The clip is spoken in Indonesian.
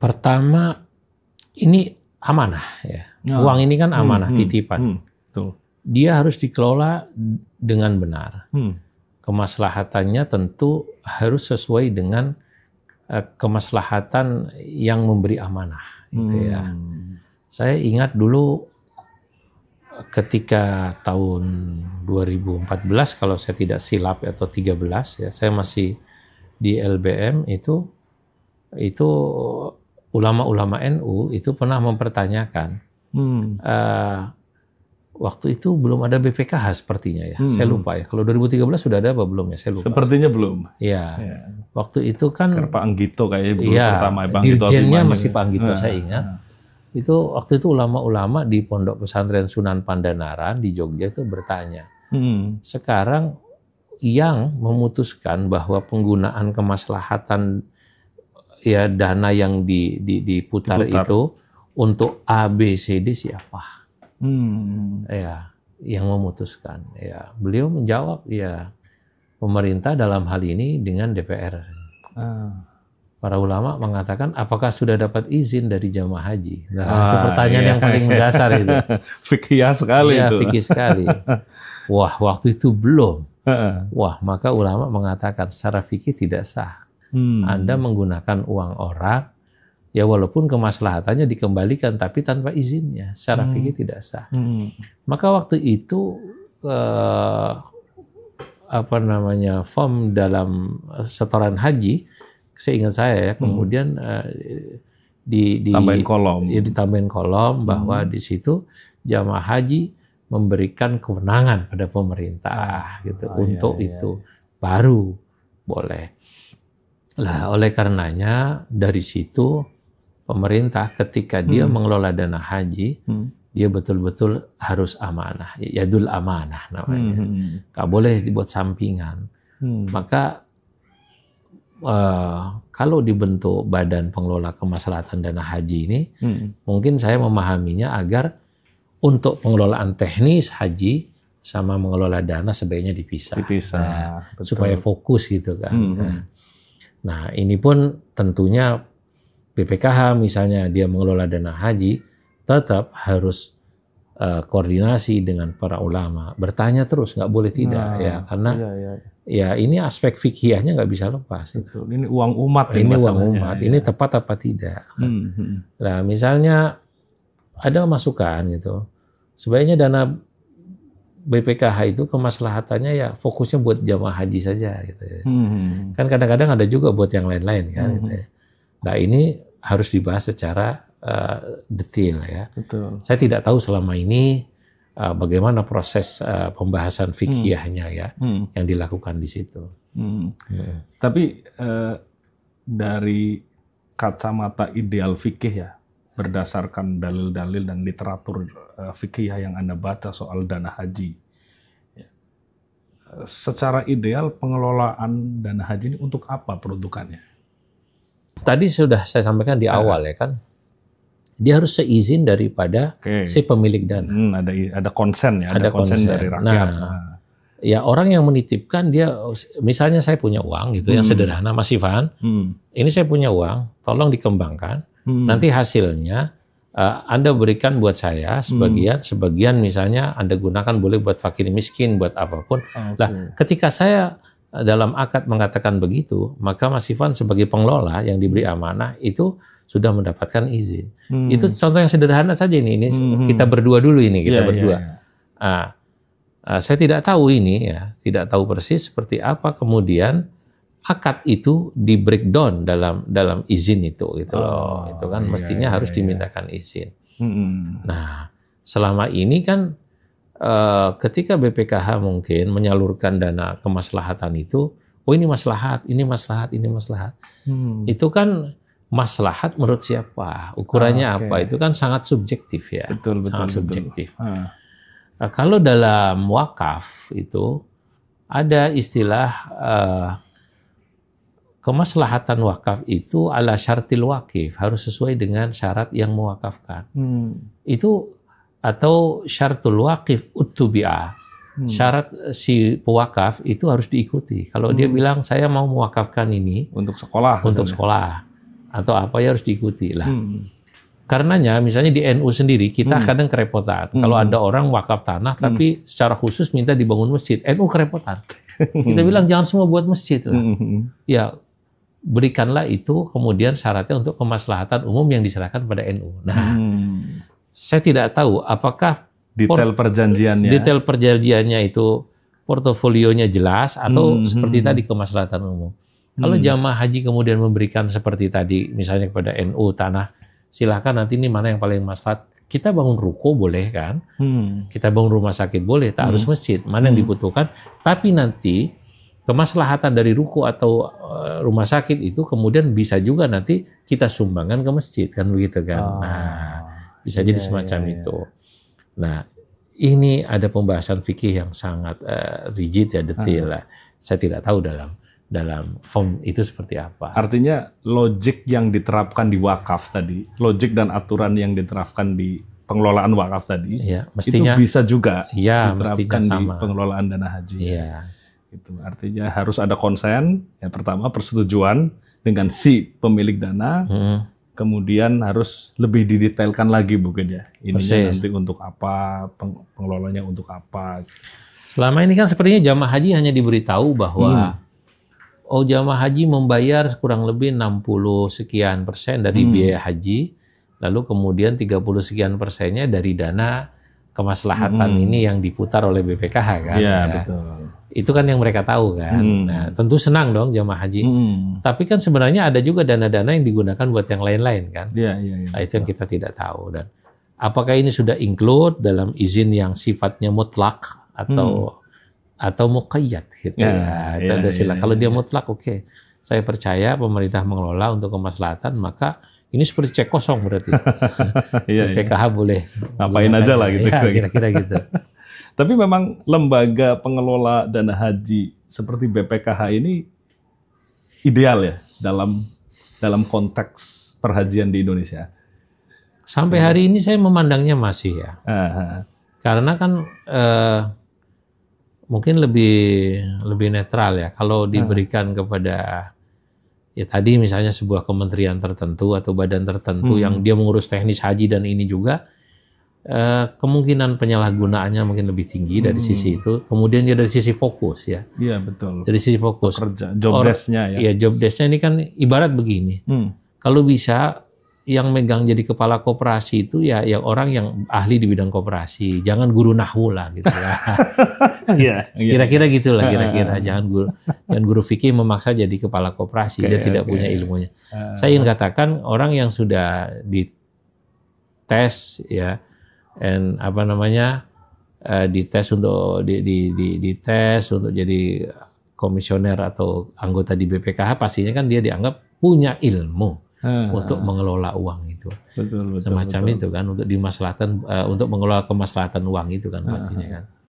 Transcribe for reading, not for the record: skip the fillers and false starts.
Pertama, ini amanah ya. Uang ini kan amanah, titipan. Betul. Dia harus dikelola dengan benar. Kemaslahatannya tentu harus sesuai dengan kemaslahatan yang memberi amanah. Gitu ya. Saya ingat dulu ketika tahun 2014 kalau saya tidak silap atau 13 ya, saya masih di LBM itu ulama-ulama NU itu pernah mempertanyakan waktu itu belum ada BPKH sepertinya ya, saya lupa ya. Kalau 2013 sudah ada apa belum ya? Saya lupa. Sepertinya belum. Ya. Waktu itu kan Pak Anggito kayaknya dulu pertama. Dirjennya masih Pak Anggito, saya ingat. Itu waktu itu ulama-ulama di Pondok Pesantren Sunan Pandanaran di Jogja itu bertanya, sekarang yang memutuskan bahwa penggunaan kemaslahatan ya dana yang diputar itu untuk A, B, C, D siapa? Ya, yang memutuskan. Ya, beliau menjawab ya pemerintah dalam hal ini dengan DPR. Para ulama mengatakan, apakah sudah dapat izin dari jamaah haji? Nah, itu pertanyaan yang paling mendasar itu. Fikih sekali ya, itu. Fikih sekali. Wah, waktu itu belum. Wah, maka ulama mengatakan secara fikih tidak sah. Anda menggunakan uang orang, ya walaupun kemaslahatannya dikembalikan, tapi tanpa izinnya. Secara fikih tidak sah. Maka waktu itu, form dalam setoran haji, seingat saya ya, kemudian ditambahin kolom bahwa di situ jamaah haji memberikan kewenangan pada pemerintah untuk itu baru boleh. Lah oleh karenanya dari situ pemerintah ketika dia mengelola dana haji dia betul-betul harus amanah, yadul amanah namanya. Nggak boleh dibuat sampingan. Maka kalau dibentuk Badan Pengelola Kemaslahatan Dana Haji ini, mungkin saya memahaminya agar untuk pengelolaan teknis haji sama mengelola dana sebaiknya dipisah. Supaya fokus gitu kan. Nah, ini pun tentunya BPKH misalnya dia mengelola dana haji, tetap harus koordinasi dengan para ulama, bertanya terus, nggak boleh tidak ya, karena ya ini aspek fikihnya nggak bisa lepas. Ini uang umat. Ini uang umat. Ini tepat apa tidak? Nah, misalnya ada masukan gitu, sebaiknya dana BPKH itu kemaslahatannya ya fokusnya buat jamaah haji saja gitu ya. Kan kadang-kadang ada juga buat yang lain-lain kan. Gitu ya. Nah ini harus dibahas secara detail ya. Saya tidak tahu selama ini bagaimana proses pembahasan fikihnya ya yang dilakukan di situ. Tapi dari kacamata ideal fikih ya, berdasarkan dalil-dalil dan literatur fikih yang Anda baca soal dana haji, secara ideal pengelolaan dana haji ini untuk apa peruntukannya? Tadi sudah saya sampaikan di awal ya kan, dia harus seizin daripada si pemilik dana. Ada konsen ya, ada konsen dari rakyat. Ya orang yang menitipkan dia, misalnya saya punya uang gitu yang sederhana, Mas Ivan, ini saya punya uang, tolong dikembangkan. Nanti hasilnya Anda berikan buat saya sebagian misalnya Anda gunakan boleh buat fakir miskin, buat apapun. Lah, ketika saya dalam akad mengatakan begitu, maka Mas Ivan sebagai pengelola yang diberi amanah itu sudah mendapatkan izin. Itu contoh yang sederhana saja ini kita berdua dulu ini, kita berdua. Saya tidak tahu ini ya, tidak tahu persis seperti apa kemudian akad itu di breakdown dalam izin itu gitu loh. Itu kan mestinya harus dimintakan izin. Nah, selama ini kan ketika BPKH mungkin menyalurkan dana kemaslahatan itu, oh ini maslahat, ini maslahat, ini maslahat. Itu kan maslahat menurut siapa? Ukurannya apa? Itu kan sangat subjektif ya. Sangat subjektif. Kalau dalam wakaf itu ada istilah kemaslahatan wakaf itu ala syartil wakif, harus sesuai dengan syarat yang mewakafkan. Itu atau syartul wakif uttubi'ah. Syarat si pewakaf itu harus diikuti. Kalau dia bilang saya mau mewakafkan ini untuk sekolah, untuk sekolah, atau apa ya harus diikuti lah. Karenanya misalnya di NU sendiri kita kadang kerepotan. Kalau ada orang wakaf tanah tapi secara khusus minta dibangun masjid, NU kerepotan. Kita bilang jangan semua buat masjid lah. Ya berikanlah itu kemudian syaratnya untuk kemaslahatan umum yang diserahkan pada NU. Nah, saya tidak tahu apakah detail perjanjiannya itu portofolionya jelas atau seperti tadi kemaslahatan umum. Kalau jamaah haji kemudian memberikan seperti tadi, misalnya kepada NU tanah, silahkan nanti ini mana yang paling maslahat. Kita bangun ruko boleh kan? Kita bangun rumah sakit boleh, tak harus masjid. Mana yang dibutuhkan. Tapi nanti kemaslahatan dari ruko atau rumah sakit itu kemudian bisa juga nanti kita sumbangkan ke masjid kan begitu kan? Nah, bisa jadi semacam itu. Nah, ini ada pembahasan fikih yang sangat rigid ya, detail lah. Saya tidak tahu dalam form itu seperti apa. Artinya logik yang diterapkan di wakaf tadi, logik dan aturan yang diterapkan di pengelolaan wakaf tadi, ya, mestinya, itu bisa juga sama. diterapkan di pengelolaan dana haji. Ya. Itu artinya harus ada konsen. Yang pertama persetujuan dengan si pemilik dana. Kemudian harus lebih didetailkan lagi mungkin ya. Ininya nanti untuk apa, pengelolanya untuk apa. Selama ini kan sepertinya jamaah haji hanya diberitahu bahwa jamaah haji membayar kurang lebih 60 sekian persen dari biaya haji, lalu kemudian 30 sekian persennya dari dana kemaslahatan ini yang diputar oleh BPKH kan. Iya, betul. Itu kan yang mereka tahu kan. Nah, tentu senang dong jamaah haji. Tapi kan sebenarnya ada juga dana-dana yang digunakan buat yang lain-lain kan. Iya. Nah, itu yang kita tidak tahu. Dan apakah ini sudah include dalam izin yang sifatnya mutlak atau muqayyad gitu ya. Itu ada sila. Kalau dia mutlak, oke. Saya percaya pemerintah mengelola untuk kemaslahatan, maka ini seperti cek kosong berarti. PKH boleh. Ngapain aja lah gitu. Ya, kira-kira gitu. Tapi memang lembaga pengelola dana haji seperti BPKH ini ideal ya dalam konteks perhajian di Indonesia. Sampai hari ini saya memandangnya masih ya. Karena kan mungkin lebih netral ya. Kalau diberikan kepada ya tadi misalnya sebuah kementerian tertentu atau badan tertentu yang dia mengurus teknis haji dan ini juga, kemungkinan penyalahgunaannya mungkin lebih tinggi dari sisi itu. Kemudian dia dari sisi fokus ya. Iya betul. Dari sisi fokus. Job desk-nya ya. Iya, job desk-nya ini kan ibarat begini. Kalau bisa yang megang jadi kepala koperasi itu ya orang yang ahli di bidang koperasi. Jangan guru nahwu lah gitu ya. Kira-kira gitulah kira-kira. Jangan guru fikih memaksa jadi kepala koperasi. Dia tidak punya ilmunya. Saya ingin katakan orang yang sudah dites ya. Dites untuk dites untuk jadi komisioner atau anggota di BPKH, pastinya kan dia dianggap punya ilmu untuk mengelola uang itu. Betul, semacam betul. Itu kan untuk dimaslahatan untuk mengelola kemaslahatan uang itu kan pastinya kan.